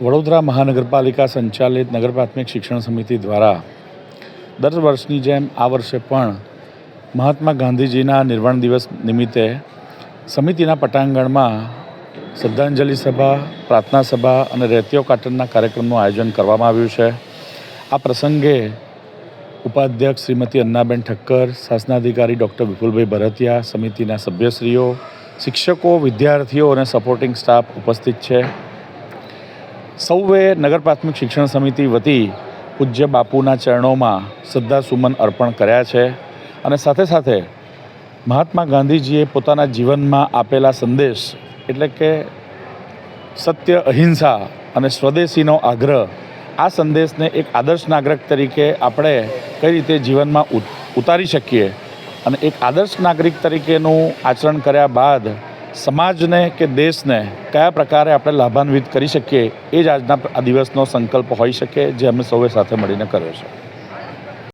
વડોદરા મહાનગરપાલિકા સંચાલિત નગર પ્રાથમિક શિક્ષણ સમિતિ દ્વારા દર વર્ષની જેમ આ વર્ષે પણ મહાત્મા ગાંધીજીના નિર્વાણ દિવસ નિમિત્તે સમિતિના પટાંગણમાં શ્રદ્ધાંજલિ સભા, પ્રાર્થના સભા અને રેતીઓ કાટનના કાર્યક્રમનું આયોજન કરવામાં આવ્યું છે. આ પ્રસંગે ઉપાધ્યક્ષ શ્રીમતી અન્નાબેન ઠક્કર, શાસનાધિકારી ડૉક્ટર વિપુલભાઈ ભરતિયા, સમિતિના સભ્યશ્રીઓ, શિક્ષકો, વિદ્યાર્થીઓ અને સપોર્ટિંગ સ્ટાફ ઉપસ્થિત છે. સૌએ નગર પ્રાથમિક શિક્ષણ સમિતિ વતી પૂજ્ય બાપુના ચરણોમાં શ્રદ્ધાસુમન અર્પણ કર્યા છે અને સાથે સાથે મહાત્મા ગાંધીજીએ પોતાના જીવનમાં આપેલા સંદેશ એટલે કે સત્ય, અહિંસા અને સ્વદેશીનો આગ્રહ, આ સંદેશને એક આદર્શ નાગરિક તરીકે આપણે કઈ રીતે જીવનમાં ઉતારી શકીએ અને એક આદર્શ નાગરિક તરીકેનું આચરણ કર્યા બાદ સમાજને કે દેશને કયા પ્રકારે આપણે લાભાન્વિત કરી શકીએ, એ જ આજના આ દિવસનો સંકલ્પ હોઈ શકે, જે અમે સૌએ સાથે મળીને કર્યો છે.